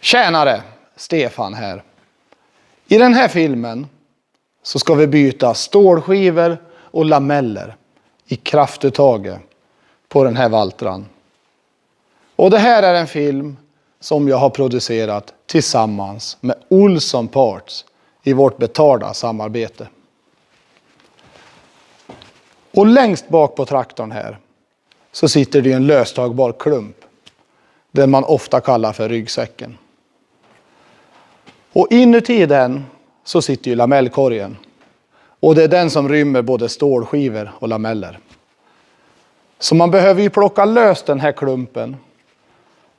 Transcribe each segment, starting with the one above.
Tjänare, Stefan här. I den här filmen så ska vi byta stålskivor och lameller i kraftuttaget på den här Valtran. Och det här är en film som jag har producerat tillsammans med Olsson Parts i vårt betalda samarbete. Och längst bak på traktorn här så sitter det en löstagbar klump. Den man ofta kallar för ryggsäcken. Och inuti den så sitter ju lamellkorgen. Och det är den som rymmer både stålskivor och lameller. Så man behöver ju plocka lös den här klumpen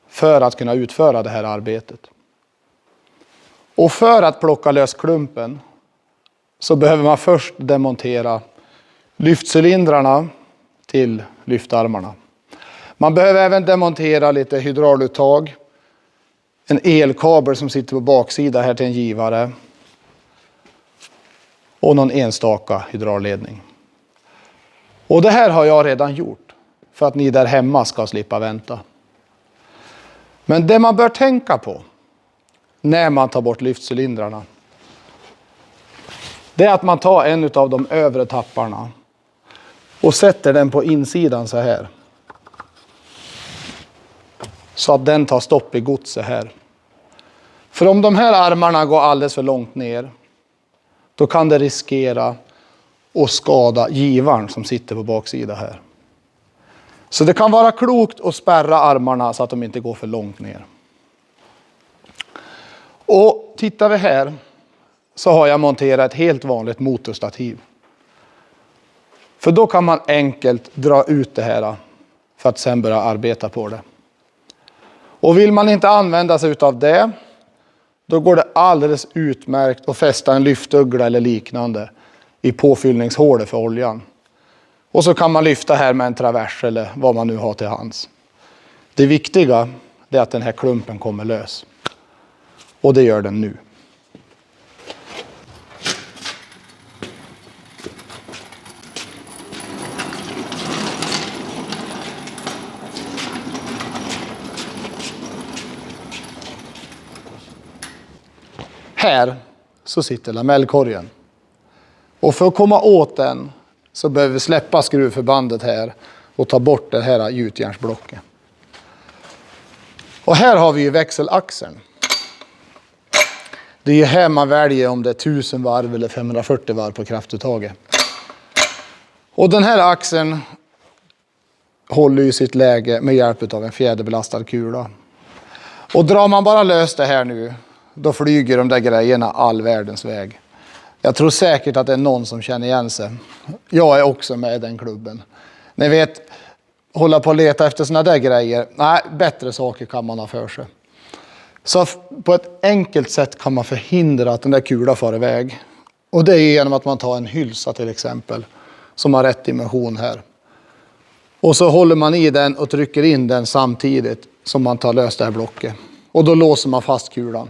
för att kunna utföra det här arbetet. Och för att plocka lös klumpen så behöver man först demontera lyftcylindrarna till lyftarmarna. Man behöver även demontera lite hydrauluttag. En elkabel som sitter på baksida här till en givare. Och någon enstaka hydraulledning. Och det här har jag redan gjort. För att ni där hemma ska slippa vänta. Men det man bör tänka på när man tar bort lyftcylindrarna. Det är att man tar en av de övre tapparna. Och sätter den på insidan så här. Så att den tar stopp i godset här. För om de här armarna går alldeles för långt ner. Då kan det riskera att skada givaren som sitter på baksidan här. Så det kan vara klokt att spärra armarna så att de inte går för långt ner. Och tittar vi här så har jag monterat ett helt vanligt motorstativ. För då kan man enkelt dra ut det här för att sen börja arbeta på det. Och vill man inte använda sig av det, då går det alldeles utmärkt att fästa en lyftuggla eller liknande i påfyllningshålet för oljan. Och så kan man lyfta här med en travers eller vad man nu har till hands. Det viktiga är att den här klumpen kommer lös. Och det gör den nu. Här så sitter lamellkorgen. Och för att komma åt den så behöver vi släppa skruvförbandet här och ta bort det här gjutjärnsblocket. Och här har vi ju växelaxeln. Det är ju här man väljer om det är 1000 varv eller 540 varv på kraftuttaget. Och den här axeln håller ju sitt läge med hjälp av en fjäderbelastad kula. Och drar man bara lös det här nu, då flyger de där grejerna all världens väg. Jag tror säkert att det är någon som känner igen sig. Jag är också med i den klubben. Ni vet, hålla på att leta efter såna där grejer. Nej, bättre saker kan man ha för sig. Så på ett enkelt sätt kan man förhindra att den där kulan far iväg. Och det är genom att man tar en hylsa till exempel. Som har rätt dimension här. Och så håller man i den och trycker in den samtidigt som man tar lös det här blocket. Och då låser man fast kulan.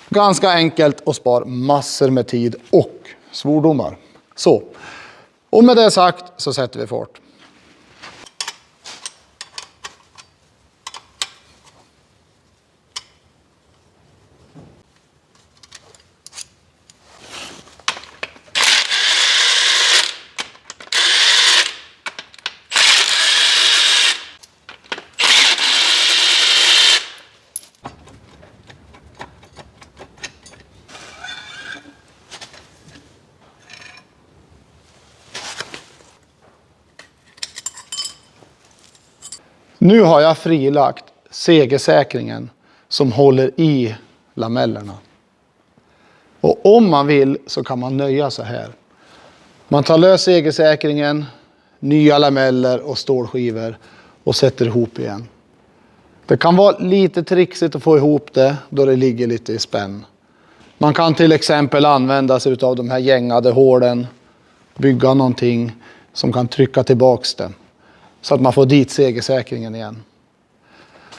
Ganska enkelt och spar massor med tid och svordomar. Så. Och med det sagt så sätter vi fart. Nu har jag frilagt segersäkringen som håller i lamellerna. Och om man vill så kan man nöja sig här. Man tar lös segersäkringen, nya lameller och stålskivor och sätter ihop igen. Det kan vara lite trixigt att få ihop det då det ligger lite i spänn. Man kan till exempel använda sig av de här gängade hålen, bygga någonting som kan trycka tillbaks det. Så att man får dit segersäkringen igen.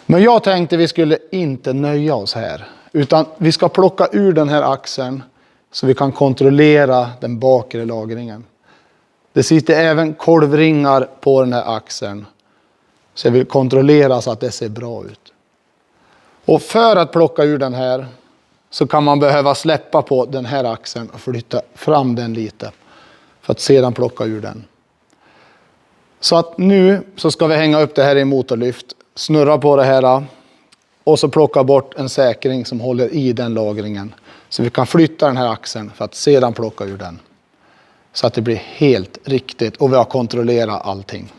Men jag tänkte vi skulle inte nöja oss här. Utan vi ska plocka ur den här axeln. Så vi kan kontrollera den bakre lagringen. Det sitter även kolvringar på den här axeln. Så jag vill kontrollera så att det ser bra ut. Och för att plocka ur den här så kan man behöva släppa på den här axeln och flytta fram den lite. För att sedan plocka ur den. Så att nu så ska vi hänga upp det här i motorlyft. Snurra på det här. Och så plocka bort en säkring som håller i den lagringen. Så vi kan flytta den här axeln för att sedan plocka ur den. Så att det blir helt riktigt och vi har kontrollerat allting.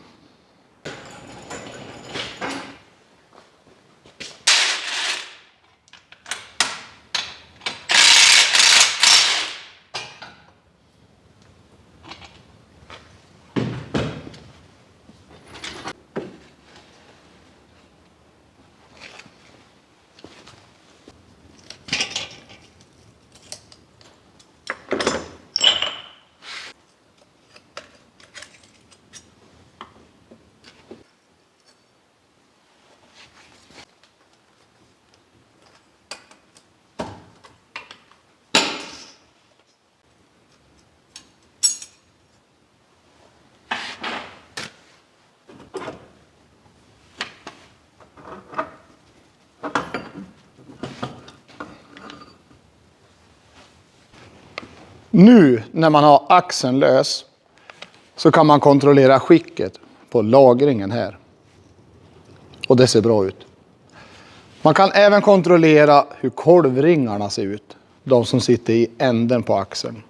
Nu när man har axeln lös så kan man kontrollera skicket på lagringen här. Och det ser bra ut. Man kan även kontrollera hur kolvringarna ser ut. De som sitter i änden på axeln.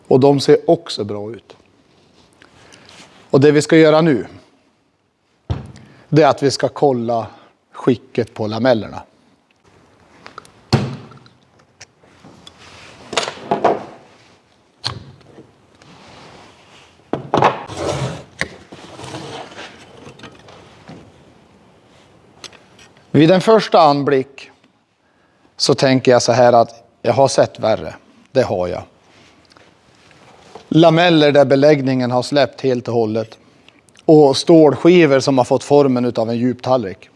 Och de ser också bra ut. Och det vi ska göra nu, det är att vi ska kolla skicket på lamellerna. Vid en första anblick så tänker jag så här att jag har sett värre. Det har jag. Lameller där beläggningen har släppt helt och hållet. Och stålskivor som har fått formen av en djuptallrik.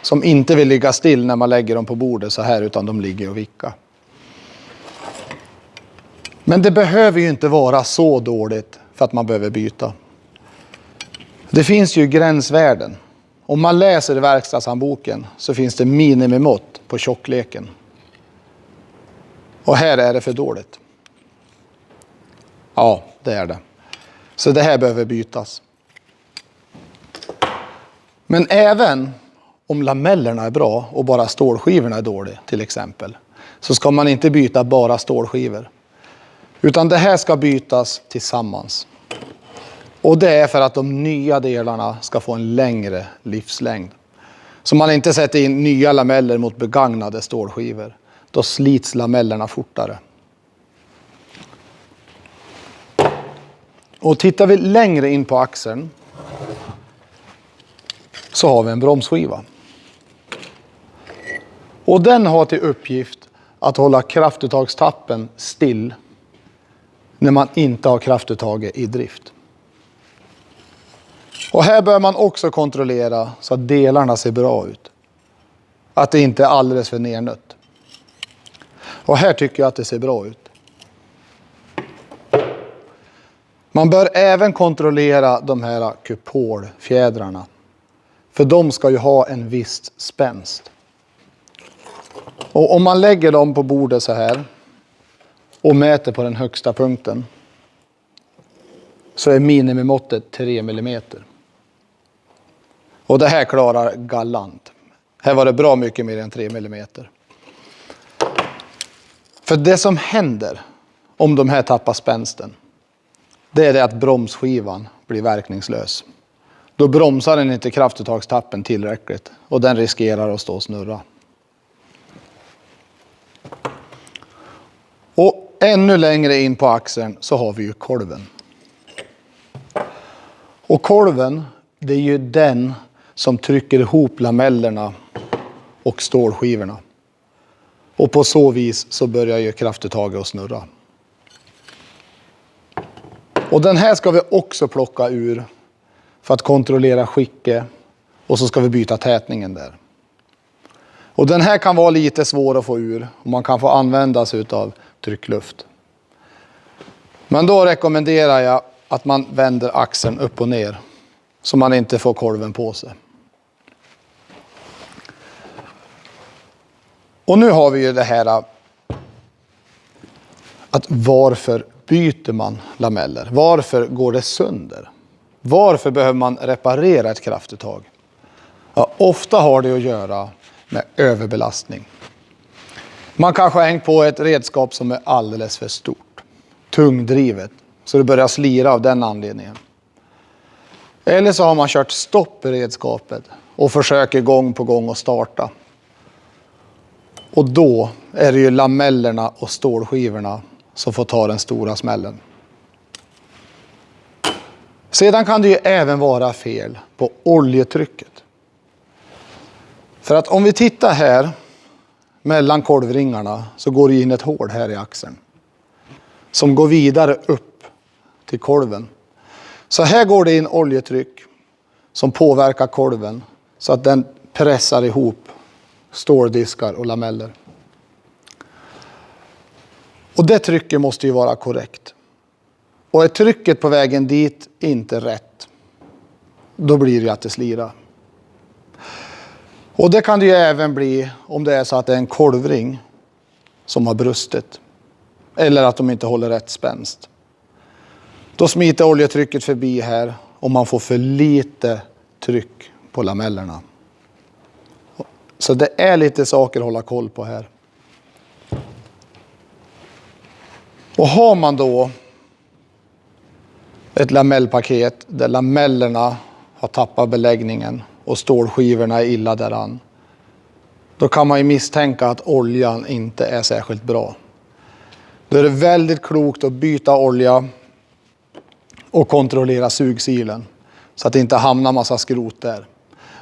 Som inte vill ligga still när man lägger dem på bordet så här utan de ligger och vickar. Men det behöver ju inte vara så dåligt för att man behöver byta. Det finns ju gränsvärden. Om man läser i verkstadshandboken så finns det minimimått på tjockleken. Och här är det för dåligt. Ja, det är det. Så det här behöver bytas. Men även om lamellerna är bra och bara stålskivorna är dåliga till exempel. Så ska man inte byta bara stålskivor. Utan det här ska bytas tillsammans. Och det är för att de nya delarna ska få en längre livslängd. Så man inte sätter in nya lameller mot begagnade stålskivor. Då slits lamellerna fortare. Och tittar vi längre in på axeln så har vi en bromsskiva. Och den har till uppgift att hålla kraftuttagstappen still när man inte har kraftuttaget i drift. Och här bör man också kontrollera så att delarna ser bra ut. Att det inte är alldeles för nernött. Och här tycker jag att det ser bra ut. Man bör även kontrollera de här kupolfjädrarna. För de ska ju ha en viss spänst. Och om man lägger dem på bordet så här och mäter på den högsta punkten så är minimimåttet 3 mm. Och det här klarar galant. Här var det bra mycket mer än 3 mm. För det som händer om de här tappar spänsten, det är det att bromsskivan blir verkningslös. Då bromsar den inte kraftuttagstappen tillräckligt och den riskerar att stå och snurra. Och ännu längre in på axeln så har vi ju kolven. Och kolven, det är ju den som trycker ihop lamellerna och stålskivorna. Och på så vis så börjar ju kraftuttaget att snurra. Och den här ska vi också plocka ur för att kontrollera skicket. Och så ska vi byta tätningen där. Och den här kan vara lite svår att få ur. Och man kan få använda sig av tryckluft. Men då rekommenderar jag att man vänder axeln upp och ner. Så man inte får kolven på sig. Och nu har vi ju det här att varför byter man lameller? Varför går det sönder? Varför behöver man reparera ett kraftuttag? Ja, ofta har det att göra med överbelastning. Man kanske har hängt på ett redskap som är alldeles för stort, tungdrivet, så det börjar slira av den anledningen. Eller så har man kört stopp i redskapet och försöker gång på gång att starta. Och då är det ju lamellerna och stålskivorna som får ta den stora smällen. Sedan kan det ju även vara fel på oljetrycket. För att om vi tittar här mellan kolvringarna så går det in ett hål här i axeln. Som går vidare upp till kolven. Så här går det in oljetryck som påverkar kolven så att den pressar ihop ståldiskar och lameller. Och det trycket måste ju vara korrekt. Och är trycket på vägen dit inte rätt, då blir det att det slirar. Och det kan det ju även bli om det är så att det är en kolvring som har brustit. Eller att de inte håller rätt spänst. Då smiter oljetrycket förbi här och man får för lite tryck på lamellerna. Så det är lite saker att hålla koll på här. Och har man då ett lamellpaket där lamellerna har tappat beläggningen och stålskivorna är illa däran, då kan man ju misstänka att oljan inte är särskilt bra. Då är det väldigt klokt att byta olja och kontrollera sugsilen så att det inte hamnar massa skrot där.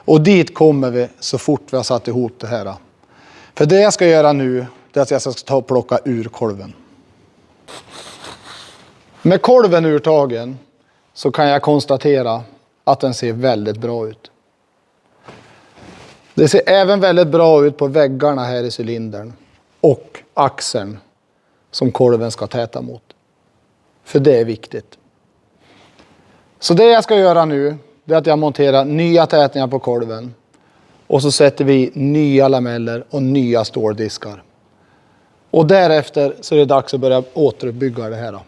Och dit kommer vi så fort vi har satt ihop det här. För det jag ska göra nu är att jag ska ta och plocka ur kolven. Med kolven urtagen så kan jag konstatera att den ser väldigt bra ut. Det ser även väldigt bra ut på väggarna här i cylindern och axeln som kolven ska täta mot. För det är viktigt. Så det jag ska göra nu är att jag monterar nya tätningar på kolven. Och så sätter vi nya lameller och nya ståldiskar. Och därefter så är det dags att börja återuppbygga det här då.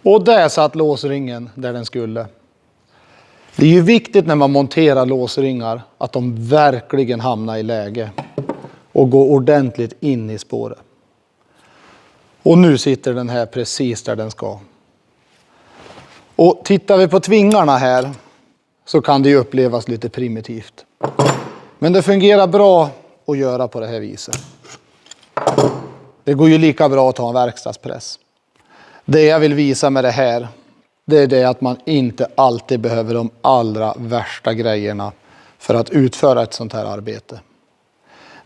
Och där satt låsringen där den skulle. Det är ju viktigt när man monterar låsringar att de verkligen hamnar i läge och går ordentligt in i spåret. Och nu sitter den här precis där den ska. Och tittar vi på tvingarna här så kan det ju upplevas lite primitivt. Men det fungerar bra att göra på det här viset. Det går ju lika bra att ta en verkstadspress. Det jag vill visa med det här, det är det att man inte alltid behöver de allra värsta grejerna för att utföra ett sånt här arbete.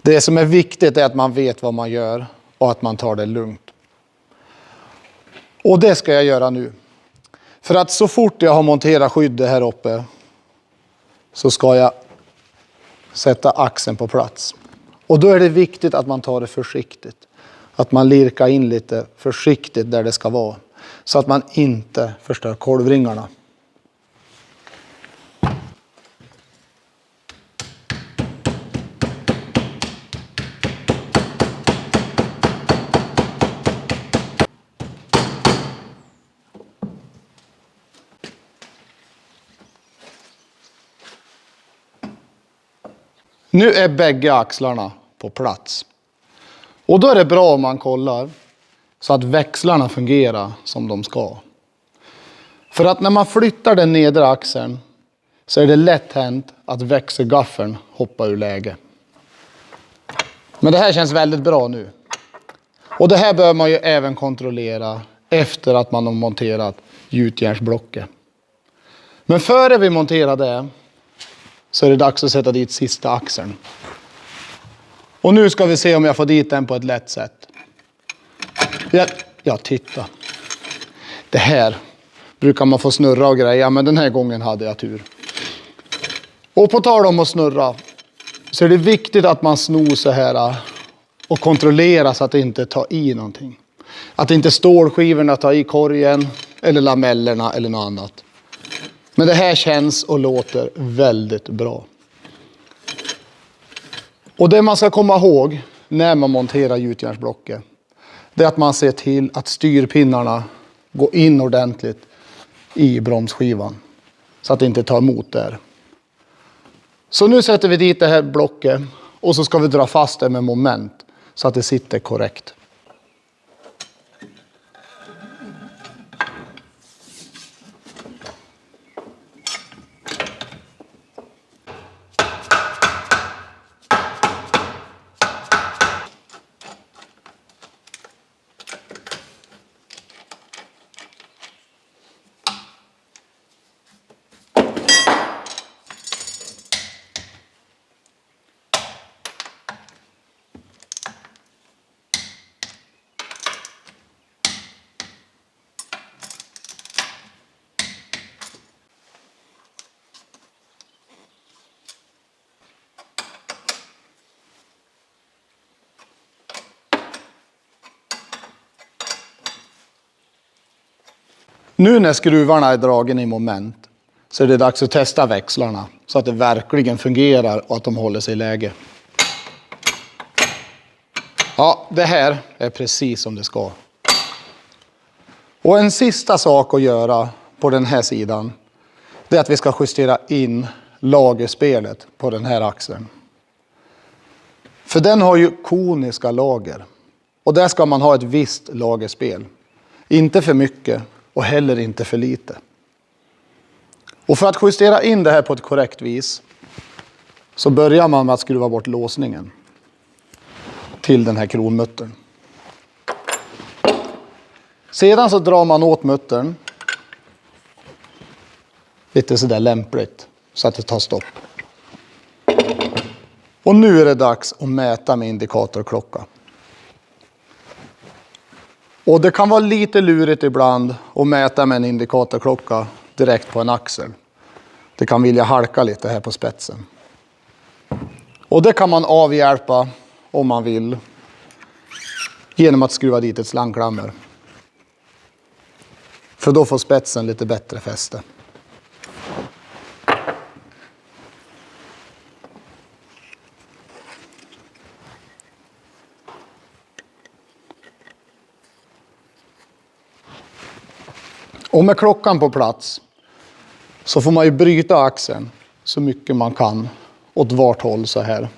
Det som är viktigt är att man vet vad man gör och att man tar det lugnt. Och det ska jag göra nu. För att så fort jag har monterat skyddet här uppe så ska jag sätta axeln på plats. Och då är det viktigt att man tar det försiktigt. Att man lirkar in lite försiktigt där det ska vara. Så att man inte förstör kolvringarna. Nu är bägge axlarna på plats. Och då är det bra om man kollar så att växlarna fungerar som de ska. För att när man flyttar den nedre axeln så är det lätt hänt att växelgaffeln hoppar ur läge. Men det här känns väldigt bra nu. Och det här bör man ju även kontrollera efter att man har monterat gjutjärnsblocket. Men före vi monterar det så är det dags att sätta dit sista axeln. Och nu ska vi se om jag får dit den på ett lätt sätt. Ja, titta. Det här brukar man få snurra och greja, men den här gången hade jag tur. Och på tal om att snurra så är det viktigt att man snor så här och kontrollerar så att det inte tar i någonting. Att inte stålskivorna tar i korgen eller lamellerna eller något annat. Men det här känns och låter väldigt bra. Och det man ska komma ihåg när man monterar gjutjärnsblocket, det är att man ser till att styrpinnarna går in ordentligt i bromsskivan. Så att det inte tar emot där. Så nu sätter vi dit det här blocket och så ska vi dra fast det med moment så att det sitter korrekt. Nu när skruvarna är dragen i moment så är det dags att testa växlarna så att det verkligen fungerar och att de håller sig i läge. Ja, det här är precis som det ska. Och en sista sak att göra på den här sidan, det är att vi ska justera in lagerspelet på den här axeln. För den har ju koniska lager. Och där ska man ha ett visst lagerspel. Inte för mycket och heller inte för lite. Och för att justera in det här på ett korrekt vis så börjar man med att skruva bort låsningen till den här kronmuttern. Sedan så drar man åt muttern lite sådär lämpligt så att det tar stopp. Och nu är det dags att mäta med indikatorklocka. Och det kan vara lite lurigt ibland att mäta med en indikatorklocka direkt på en axel. Det kan vilja halka lite här på spetsen. Och det kan man avhjälpa om man vill genom att skruva dit ett slangklammer. För då får spetsen lite bättre fäste. Och med klockan på plats så får man ju bryta axeln så mycket man kan åt vart håll så här.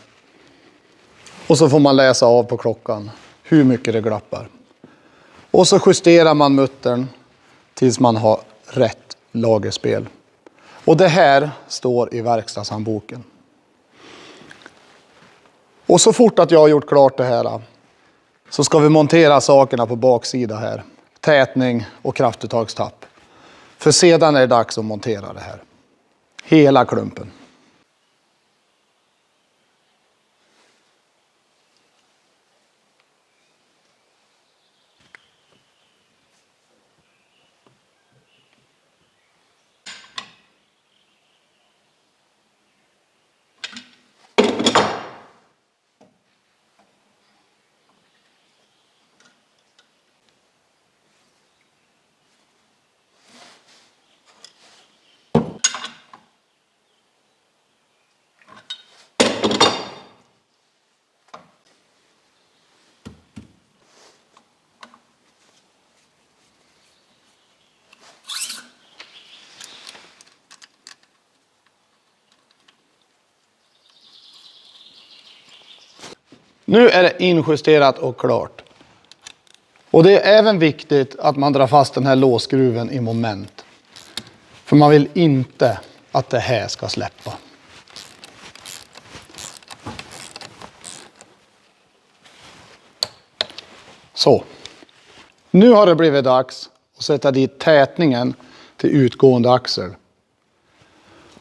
Och så får man läsa av på klockan hur mycket det glappar. Och så justerar man muttern tills man har rätt lagerspel. Och det här står i verkstadshandboken. Och så fort att jag har gjort klart det här så ska vi montera sakerna på baksida här. Tätning och kraftuttagstapp. För sedan är det dags att montera det här. Hela klumpen. Nu är det injusterat och klart. Och det är även viktigt att man drar fast den här låsskruven i moment. För man vill inte att det här ska släppa. Så. Nu har det blivit dags att sätta dit tätningen till utgående axel.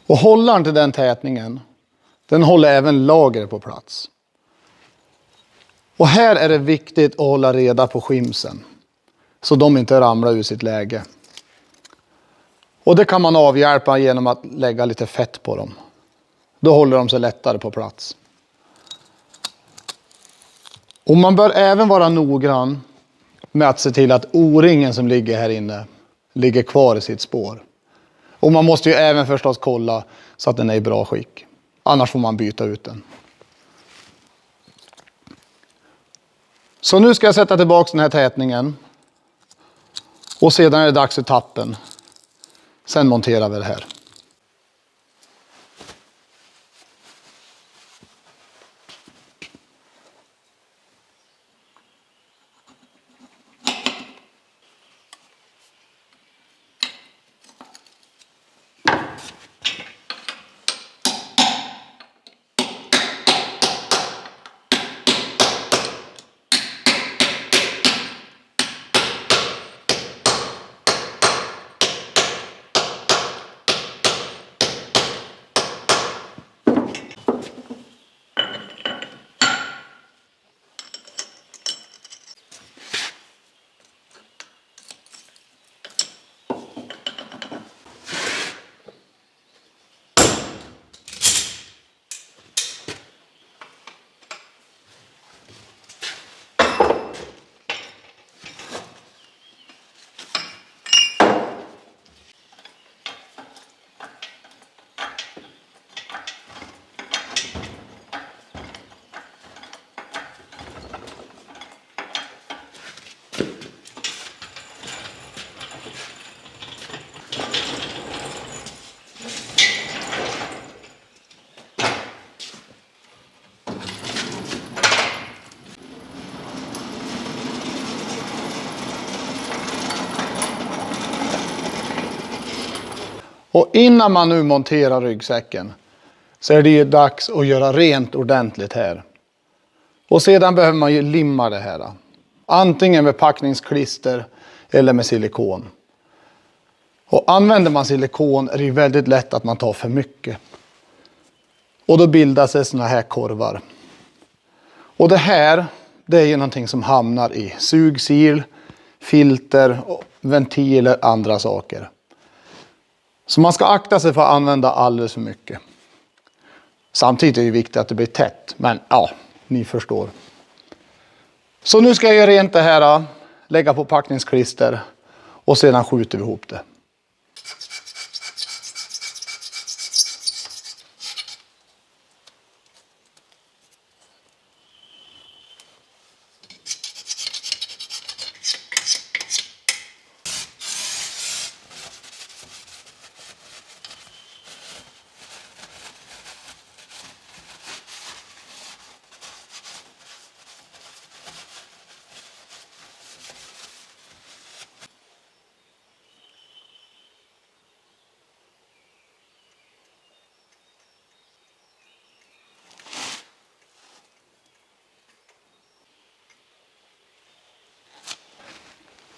Och hållaren till den tätningen, den håller även lagret på plats. Och här är det viktigt att hålla reda på skimsen, så de inte ramlar ur sitt läge. Och det kan man avhjälpa genom att lägga lite fett på dem. Då håller de sig lättare på plats. Och man bör även vara noggrann med att se till att O-ringen som ligger här inne ligger kvar i sitt spår. Och man måste ju även förstås kolla så att den är i bra skick. Annars får man byta ut den. Så nu ska jag sätta tillbaka den här tätningen. Och sedan är det dags för tappen. Sen monterar vi det här. Och innan man nu monterar ryggsäcken så är det ju dags att göra rent ordentligt här. Och sedan behöver man ju limma det här. Antingen med packningsklister eller med silikon. Och använder man silikon är det ju väldigt lätt att man tar för mycket. Och då bildas det såna här korvar. Och det här, det är ju någonting som hamnar i sugsil, filter, ventiler, andra saker. Så man ska akta sig för att använda alldeles för mycket. Samtidigt är det viktigt att det blir tätt. Men ja, ni förstår. Så nu ska jag göra rent det här. Lägga på packningsklister. Och sedan skjuter vi ihop det.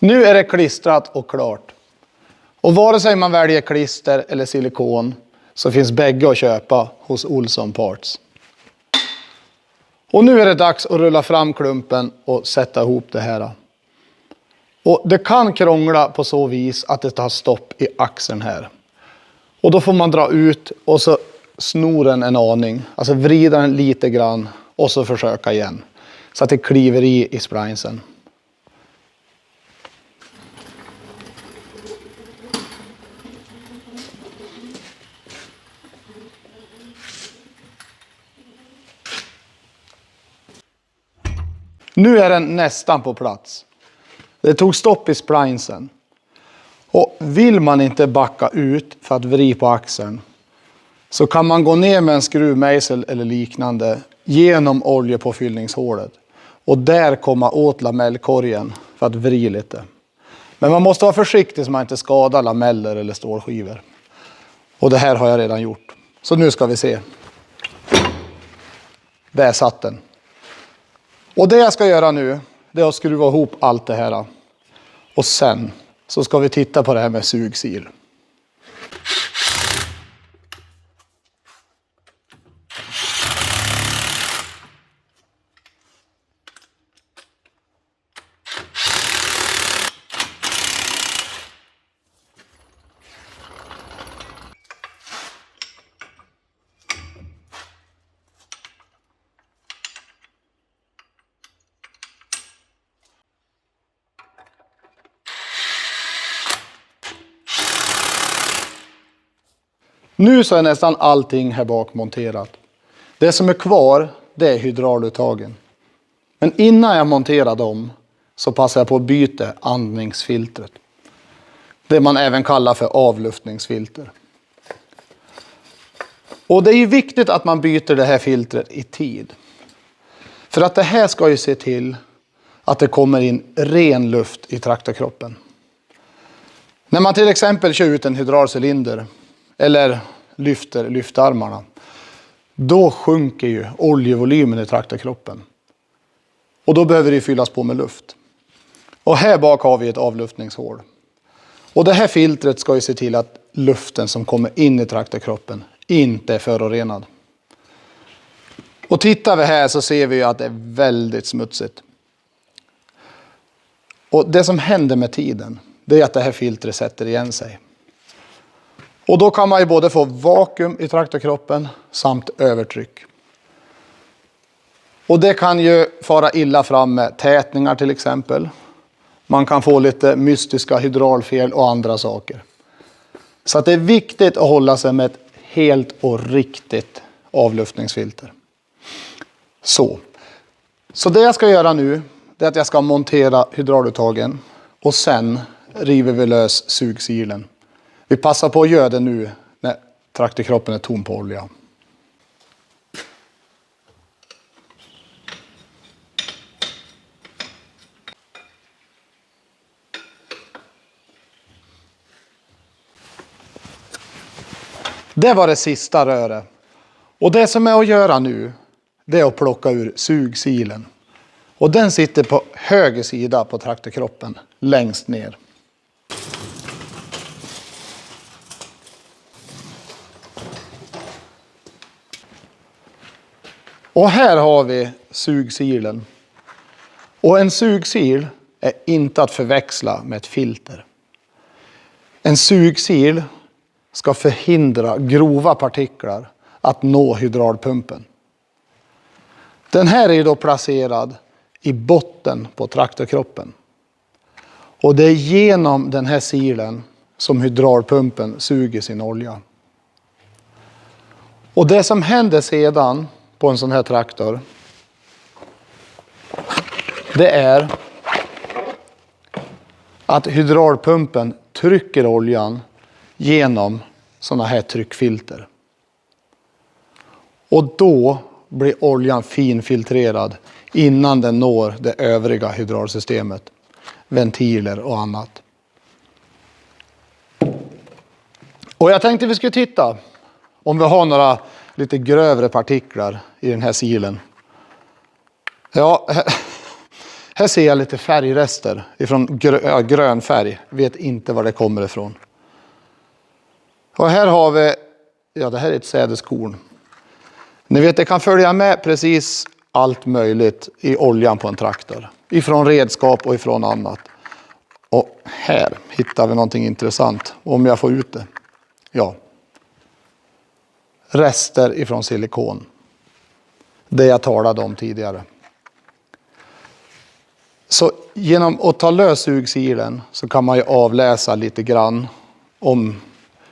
Nu är det klistrat och klart. Och vare sig man väljer klister eller silikon så finns bägge att köpa hos Olsson Parts. Och nu är det dags att rulla fram klumpen och sätta ihop det här. Och det kan krångla på så vis att det tar stopp i axeln här. Och då får man dra ut och så snor den en aning. Alltså vrida den lite grann och så försöka igen. Så att det kliver i sprinesen. Nu är den nästan på plats. Det tog stopp i splinesen. Och vill man inte backa ut för att vrida på axeln så kan man gå ner med en skruvmejsel eller liknande genom oljepåfyllningshålet. Och där kommer åt lamellkorgen för att vrida lite. Men man måste vara försiktig så man inte skadar lameller eller stålskivor. Och det här har jag redan gjort. Så nu ska vi se. Där satt den. Och det jag ska göra nu, det är att skruva ihop allt det här. Och sen så ska vi titta på det här med sugsil. Nu så är nästan allting här bak monterat. Det som är kvar, det är hydrauluttagen. Men innan jag monterar dem så passar jag på att byta andningsfiltret. Det man även kallar för avluftningsfilter. Och det är ju viktigt att man byter det här filtret i tid. För att det här ska ju se till att det kommer in ren luft i traktorkroppen. När man till exempel kör ut en hydraulcylinder eller lyfter lyftarmarna, då sjunker ju oljevolymen i traktorkroppen. Och då behöver det fyllas på med luft. Och här bak har vi ett avluftningshål. Och det här filtret ska ju se till att luften som kommer in i traktorkroppen inte är förorenad. Och tittar vi här så ser vi att det är väldigt smutsigt. Och det som händer med tiden, det är att det här filtret sätter igen sig. Och då kan man ju både få vakuum i traktorkroppen samt övertryck. Och det kan ju fara illa fram med tätningar till exempel. Man kan få lite mystiska hydraulfel och andra saker. Så att det är viktigt att hålla sig med ett helt och riktigt avluftningsfilter. Så det jag ska göra nu, det är att jag ska montera hydrauluttagen och sen river vi lös sugsilen. Vi passar på att göra det nu när traktorkroppen är tom på olja. Det var det sista röret. Och det som är att göra nu, det är att plocka ur sugsilen. Och den sitter på höger sida på traktorkroppen, längst ner. Och här har vi sugsilen. Och en sugsil är inte att förväxla med ett filter. En sugsil ska förhindra grova partiklar att nå hydraulpumpen. Den här är då placerad i botten på traktorkroppen. Och det är genom den här silen som hydraulpumpen suger sin olja. Och det som händer sedan på en sån här traktor, det är att hydraulpumpen trycker oljan genom såna här tryckfilter. Och då blir oljan finfiltrerad innan den når det övriga hydraulsystemet, ventiler och annat. Och jag tänkte vi skulle titta om vi har några lite grövre partiklar i den här silen. Ja, här ser jag lite färgrester ifrån grön färg. Vet inte var det kommer ifrån. Och här har vi, ja det här är ett sädeskorn. Ni vet det kan följa med precis allt möjligt i oljan på en traktor. Ifrån redskap och ifrån annat. Och här hittar vi någonting intressant. Om jag får ut det. Ja. Rester ifrån silikon. Det jag talade om tidigare. Så genom att ta lös sugsilen så kan man ju avläsa lite grann om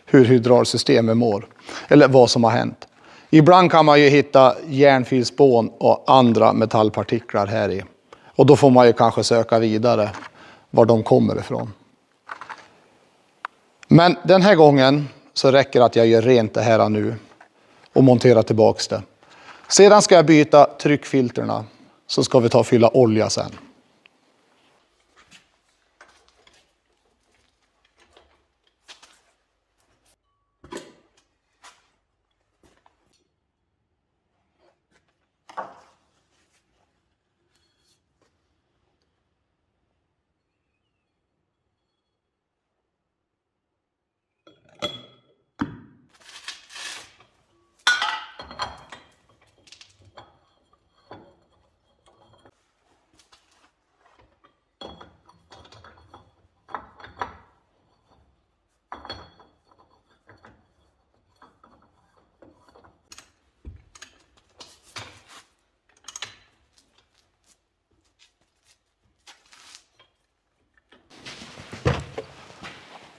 hur hydraulsystemet mår. Eller vad som har hänt. Ibland kan man ju hitta järnfilspån och andra metallpartiklar här i. Och då får man ju kanske söka vidare var de kommer ifrån. Men den här gången så räcker att jag gör rent det här nu och monterar tillbaks det. Sedan ska jag byta tryckfilterna, så ska vi ta och fylla olja sen.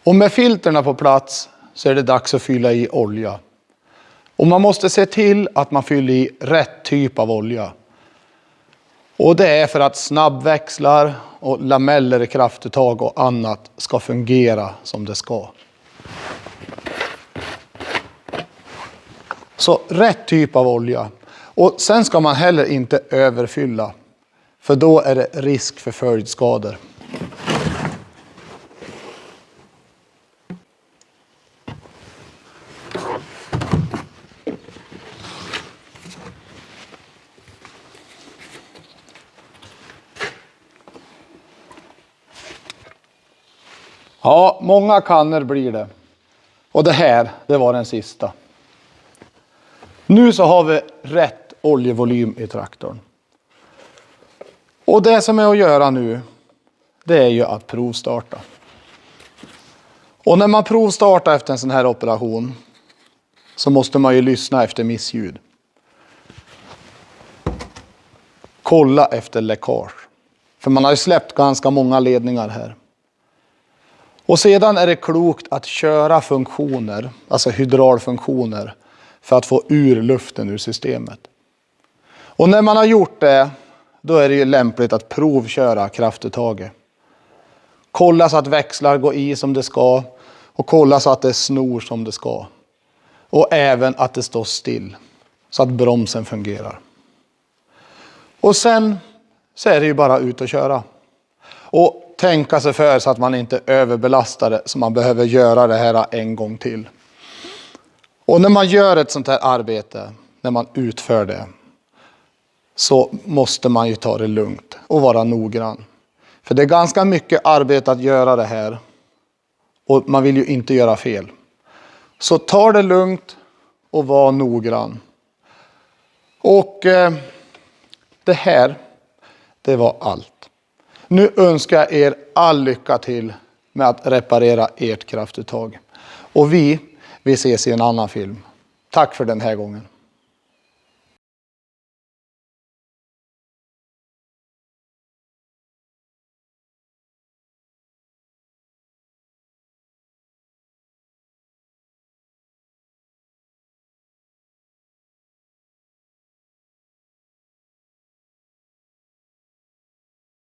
Och med filterna på plats så är det dags att fylla i olja. Och man måste se till att man fyller i rätt typ av olja. Och det är för att snabbväxlar och lameller i kraftuttag och annat ska fungera som det ska. Så rätt typ av olja. Och sen ska man heller inte överfylla. För då är det risk för följdskador. Ja, många kannor blir det. Och det här, det var den sista. Nu så har vi rätt oljevolym i traktorn. Och det som är att göra nu, det är ju att provstarta. Och när man provstartar efter en sån här operation så måste man ju lyssna efter missljud. Kolla efter läckage. För man har ju släppt ganska många ledningar här. Och sedan är det klokt att köra funktioner, alltså hydraulfunktioner, för att få ur luften ur systemet. Och när man har gjort det, då är det ju lämpligt att provköra kraftuttaget. Kolla så att växlar går i som det ska och kolla så att det snor som det ska. Och även att det står still så att bromsen fungerar. Och sen så är det ju bara ut och köra. Och tänka sig för så att man inte överbelastar det så man behöver göra det här en gång till. Och när man gör ett sånt här arbete, när man utför det, så måste man ju ta det lugnt och vara noggrann. För det är ganska mycket arbete att göra det här och man vill ju inte göra fel. Så ta det lugnt och var noggrann. Och det här, det var allt. Nu önskar jag er all lycka till med att reparera ert kraftuttag. Och vi ses i en annan film. Tack för den här gången.